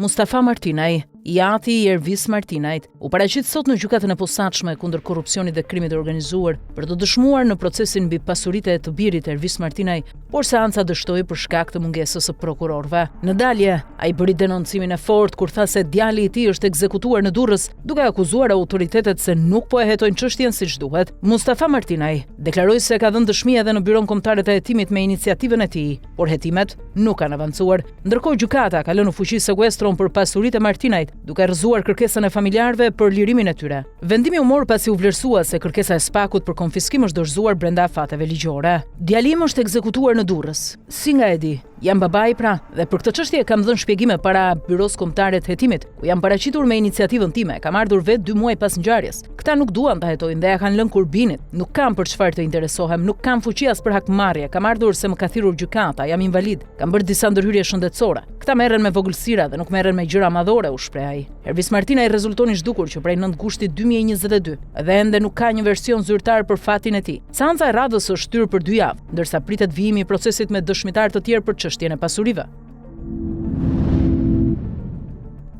Mustafa Martinaj, i ati i Ervis Martinajt, u paraqit sot në gjykatën e posaçme kundër korrupsionit dhe krimit të organizuar për të dëshmuar në procesin mbi pasuritë e të birit Ervis Martinaj, por seanca dështoi për shkak të mungesës së prokurorëve. Në dalje, ai bëri denoncimin e fortë kur tha se djali i tij është ekzekutuar në Durrës, duke akuzuar autoritetet se nuk po e hetojnë çështjen siç duhet. Mustafa Martinaj deklaroi se ka dhënë dëshmi edhe në Byron Kombëtare të Hetimit me iniciativën e tij, por hetimet nuk kanë avancuar. Ndërkohë gjykata ka lënë në fuqi sekuestron për pasuritë e Martinajt, duke rrëzuar kërkesën e familjarëve për lirimin e tyre. Vendimi u mor pasi u vlerësua se kërkesa e Spakut për konfiskim është dorëzuar brenda fateve ligjore. Djali im është ekzekutuar në Durrës. Si nga e di, jam babai pra, dhe për këtë çështje kam dhënë shpjegime para Byros Kombëtare të Hetimit, ku jam paraqitur me iniciativën time. Kam ardhur vetë 2 muaj pas ngjarjes. Këta nuk duan ta hetojnë dhe ja kanë lënë kurbinit. Nuk kam për çfarë të interesohem, nuk kam fuqi as për hakmarrje. Kam ardhur se më ka thirrur gjykata, jam invalid. Kam bërë disa ndërhyrje shëndetësore. Këta merren me vogëlsira dhe nuk merren me gjëra madhore, u shpreh ai. Ervis Martinaj rezulton i zhdukur që prej 9 gushtit 2022 dhe ende nuk ka një version zyrtar për fatin e tij. Seanca e radhës është shtyrë për 2 javë, ndërsa pritet vijimi i procesit me dëshmitar të tjerë për çështjen e pasurive.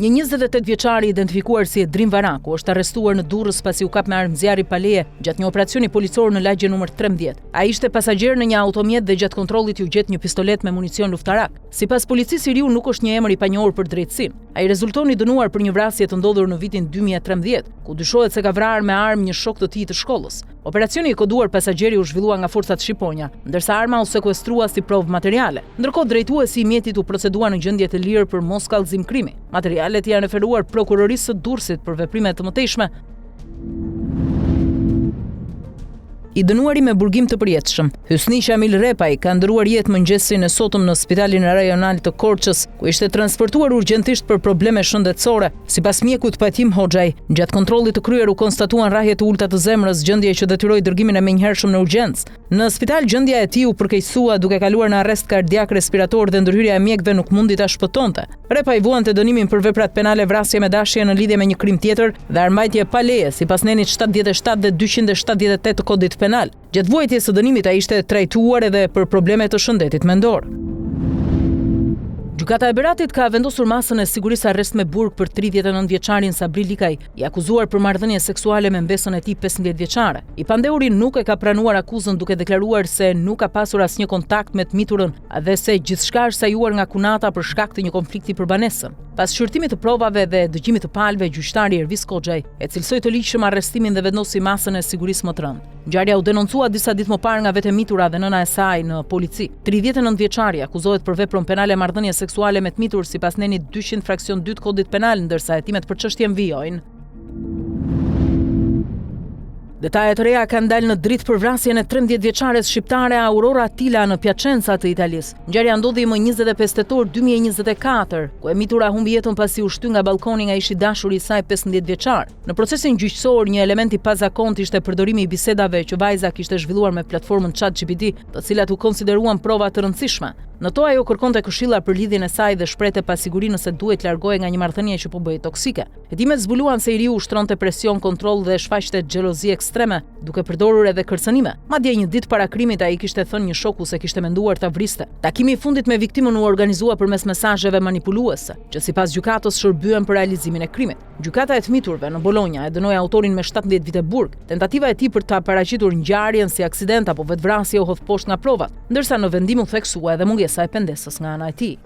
Një 28 vjeçari identifikuar si Edrim Varaku është arrestuar në Durrës pasi u kap me armë zjarri pa leje gjatë një operacioni policor në lagje numër 13. Ai ishte pasagjer në një automjet dhe gjatë kontrollit u gjet një pistolet me municion luftarak. Sipas policisë, i riu nuk është një emër i panjohur për drejtësinë. Ai rezulton i dënuar për një vrasje të ndodhur në vitin 2013, ku dyshohet se ka vrarë me armë një shok të tij të shkollës. Operacioni i koduar pasagjeri u zhvillua nga forcat shqiponja, ndërsa arma u sekuestrua si provë materiale. Ndërkohë drejtuesi i mjetit u procedua në gjendje të lirë për mos kallëzim krimi. Materialet janë referuar prokurorisë së Durrësit për veprime të mëtejshme. I dënuari me burgim të përjetshëm, Hysni Shamil Repaj ka ndëruar jetë mëngjesin e sotëm në Spitalin Rajonal të Korçës, ku ishte transportuar urgjentisht për probleme shëndetësore. Sipas mjekut Patim Hoxhaj, gjatë kontrollit të kryer u konstatuan rrahje të ulta të zemrës, gjendje që detyroi dërgimin e menjëhershëm në urgjencë. Në spital gjendja e tij u përkeqësua duke kaluar në arrest kardiak respirator dhe ndërhyrja e mjekëve nuk mundi ta shpëtonte. Repaj vuante dënimin për veprat penale, vrasje me dashje në lidhje me një krim tjetër dhe armbajtje pa leje sipas nenit 77 dhe 278 të kodit penal. Gjatë vuajtjes së dënimit ai ishte trajtuar edhe për probleme të shëndetit mendor. Gjykata e Beratit ka vendosur masën e sigurisë arrest me burg për 39 vjeçarin Sabri Likaj, i akuzuar për marrëdhënie seksuale me mbesën e tij 15 vjeçare. I pandeuri nuk e ka pranuar akuzën duke deklaruar se nuk ka pasur asnjë kontakt me të miturën dhe se gjithçka është sajuar nga kunata për shkak të një konflikti për banesën. Pas shqyrtimit të provave dhe dëgjimit të palëve, gjyqtari Ervis Koxhaj e cilësoi të ligjshëm arrestimin dhe vendosi masën e sigurisë më të rëndë. Ngjarja u denoncua disa ditë më parë nga vetë mitura dhe nëna e saj në polici. 39 vjeçari akuzohet për veprën penale marrëdhënie seksuale me të mitur sipas nenit 200 fraksion 2 të kodit penal, ndërsa hetimet për çështjen vijojnë. Detajet e reja kanë dalë në dritë për vrasjen e 13 vjeçares shqiptare Aurora Tila në Piacenza të Italisë. Ngjarja ndodhi më 25 tetor 2024, ku e mitura humbi jetën pasi u shty nga balkoni nga ishi dashuri i saj 15 vjeçar. Në procesin gjyqësor, një element i pazakontë ishte përdorimi i bisedave që vajza kishte zhvilluar me platformën ChatGPT, të cilat u konsideruan prova të rëndësishme. Në to ajo kërkonte këshilla për lidhjen e saj dhe shprehte pasiguri nëse duhet largohej nga një marrëdhënie që po bëhej toksike. Hetimet zbuluan se i riu ushtronte presion, kontroll dhe shfaqte xhelozi ekstreme, duke përdorur edhe kërcënime. Madje një ditë para krimit ai kishte thënë një shoku se kishte menduar ta vriste. Takimi i fundit me viktimën u organizua përmes mesazheve manipuluese, që sipas gjykatës shërbyen për realizimin e krimit. Gjykata e të miturve në Bologna e dënoi autorin me 17 vite burg. Tentativa e tij për ta paraqitur ngjarjen si aksident apo vetvrasje u hodh poshtë nga provat, ndërsa në vendim u theksua edhe mungesa e pendesës nga ana e tij.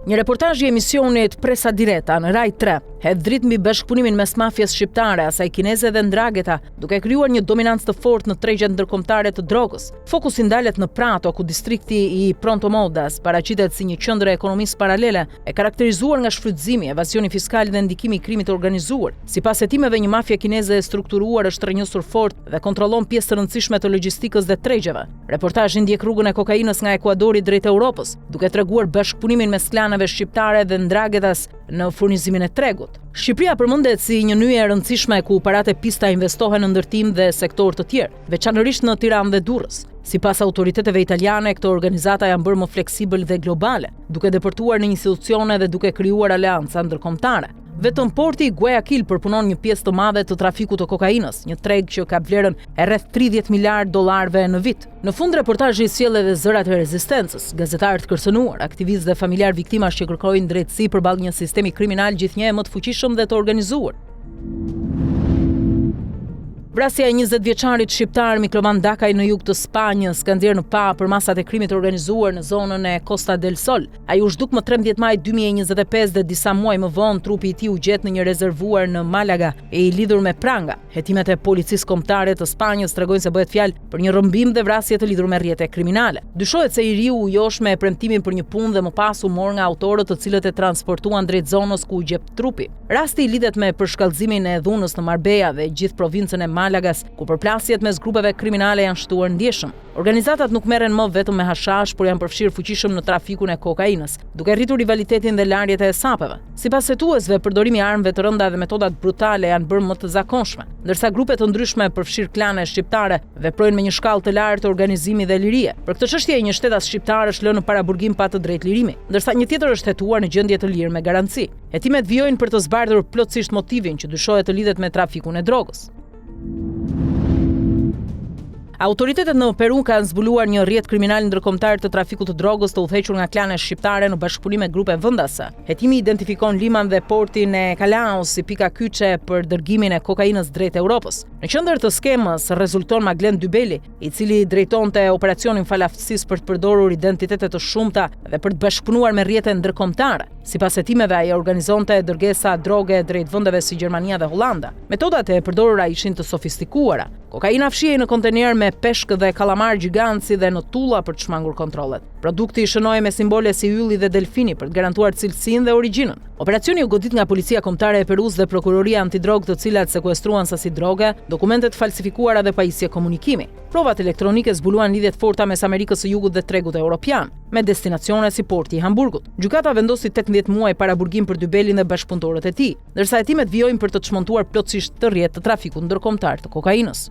Një reportazh i emisionit Presa Direta në Rai 3 hedh dritë mbi bashkëpunimin mes mafjes shqiptare, asaj kineze dhe ndrageta, duke krijuar një dominancë të fortë në tregjet ndërkombëtare të drogës. Fokusi ndalet në Prato, ku distrikti i Pronto Modas paraqitet si një qendër e ekonomisë paralele, e karakterizuar nga shfrytëzimi, evazioni fiskal dhe ndikimi i krimit të organizuar. Sipas hetimeve, një mafje kineze e strukturuar është rrënjosur fort dhe kontrollon pjesë të rëndësishme të logjistikës dhe tregjeve. Reportazhi ndjek rrugën e kokainës nga Ekuadori drejt Europës, duke treguar bashkëpunimin mes klaneve shqiptare dhe ndragetas në furnizimin e tregut. Shqipëria përmendet si një nyje e rëndësishme ku paratë pista investohen në ndërtim dhe sektor të tjerë, veçanërisht në Tiranë dhe Durrës. Sipas autoriteteve italiane, këto organizata janë bërë më fleksibël dhe globale, duke depërtuar në institucione dhe duke krijuar aleanca ndërkombëtare. Vetëm porti i Guayaquil përpunon një pjesë të madhe të trafikut të kokainës, një treg që ka vlerën e rreth 30 miliard dollarëve në vit. Në fund reportazhi sjell edhe zërat e rezistencës, gazetarë të kërcënuar, aktivistë dhe familjar viktimash që kërkojnë drejtësi përballë një sistemi kriminal gjithnjë më të fuqishëm dhe të organizuar. Vrasja e 20 vjeçarit shqiptar Miklovan Dakaj në jug të Spanjës ka nxjerrë në pa për masat e krimit të organizuar në zonën e Costa del Sol. Ai u zhduk më 13 maj 2025 dhe disa muaj më vonë trupi i tij u gjet në një rezervuar në Malaga e i lidhur me pranga. Hetimet e policisë kombëtare të Spanjës tregojnë se bëhet fjalë për një rrëmbim dhe vrasje të lidhur me rrjete kriminale. Dyshohet se i riu u josh me premtimin për një punë dhe më pas u mor nga autorët të cilët e transportuan drejt zonës ku u gjep trupi. Rasti lidhet me përshkallëzimin e dhunës në Marbella dhe gjithë provincën e Malagas, ku përplasjet mes grupeve kriminale janë shtuar ndjeshëm. Organizatat nuk merren më vetëm me hashash, por janë përfshirë fuqishëm në trafikun e kokainës, duke rritur rivalitetin dhe larjet e sapeve. Sipas hetuesve, përdorimi i armëve të rënda dhe metodat brutale janë bërë më të zakonshme, ndërsa grupe të ndryshme përfshirë klane shqiptare veprojnë me një shkallë të lartë organizimi dhe lirie. Për këtë çështje një shtetas shqiptar është lënë në paraburgim pa të drejtë lirimi, ndërsa një tjetër është hetuar në gjendje të lirë me garanci. Hetimet vijojnë për të zbardhur plotësisht motivin që dyshohet të lidhet me trafikun e drogës. Autoritetet në Peru kanë zbuluar një rrjet kriminal ndërkombëtar të trafikut të drogës të udhëhequr nga klane shqiptare në bashkëpunim me grupe vendase. Hetimi identifikon liman dhe portin e Calaos si pika kyçe për dërgimin e kokainës drejt Europës. Në qendër të skemës rezulton Maglen Dybeli, i cili drejtonte operacionin falaftësisë për të përdorur identitete të shumta dhe për të bashkëpunuar me rrjete ndërkombëtare. Sipas hetimeve, ai organizonte dërgesa droge drejt vendeve si Gjermania dhe Hollanda. Metodat e përdorura ishin të sofistikuara. Kokaina fshihej në kontener me peshk dhe kalamar gjigant si dhe në tulla për të shmangur kontrollet. Produkti shënohej me simbole si ylli dhe delfini për të garantuar cilësinë dhe origjinën. Operacioni u godit nga Policia Kombëtare e Perus dhe Prokuroria Antidrog, të cilat sekuestruan sasi droge, dokumentet falsifikuara dhe pajisje komunikimi. Provat elektronike zbuluan lidhje të forta mes Amerikës së Jugut dhe tregut evropian, me destinacione si porti i Hamburgut. Gjykata vendosi 18 muaj paraburgim për Dybelin dhe bashkëpunëtorët e tij, ndërsa hetimet vijojnë për të çmontuar plotësisht të rrjet të trafikut ndërkombëtar të kokainës.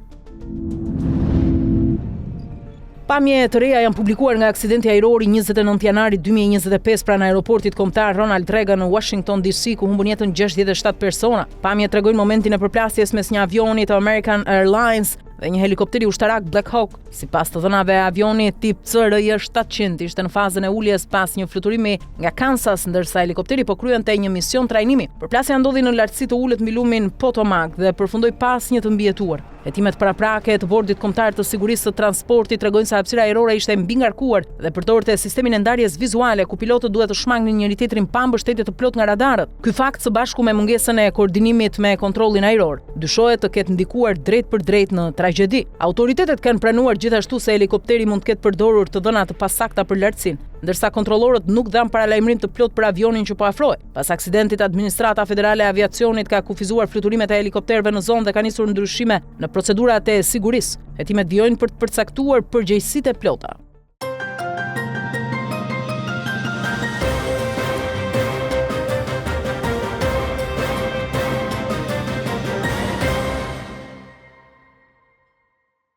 Pamje të reja janë publikuar nga aksidenti ajror i 29 janarit 2025 pranë aeroportit kombëtar Ronald Reagan në Washington DC, ku humbën jetën 67 persona. Pamjet tregojnë momentin e përplasjes mes një avioni të American Airlines dhe një helikopteri ushtarak Black Hawk. Sipas të dhënave, avioni tip CRJ-700 ishte në fazën e uljes pas një fluturimi nga Kansas, ndërsa helikopteri po kryente një mision trajnimi. Përplasja ndodhi në lartësi të ulët mbi lumin Potomac dhe përfundoi pas një të mbijetuar. Hetimet paraprake të bordit kombëtar të sigurisë të transportit tregojnë se hapësira ajrore ishte mbi ngarkuar dhe përdorte sistemin e ndarjes vizuale ku pilotët duhet të shmangnin njëri tjetrin pa mbështetje të plot nga radarët. Ky fakt së bashku me mungesën e koordinimit me kontrollin ajror dyshohet të ketë ndikuar drejt për drejt në tragjedi. Autoritetet kanë pranuar gjithashtu se helikopteri mund të ketë përdorur të dhëna të pasakta për lartësinë, ndërsa kontrollorët nuk dhanë paralajmërim të plot për avionin që po afrohej. Pas aksidentit, Administrata Federale e Aviacionit ka kufizuar fluturimet e helikopterëve në zonë dhe ka nisur ndryshime në procedurat e sigurisë. Hetimet vijojnë për të përcaktuar përgjegjësitë e plota.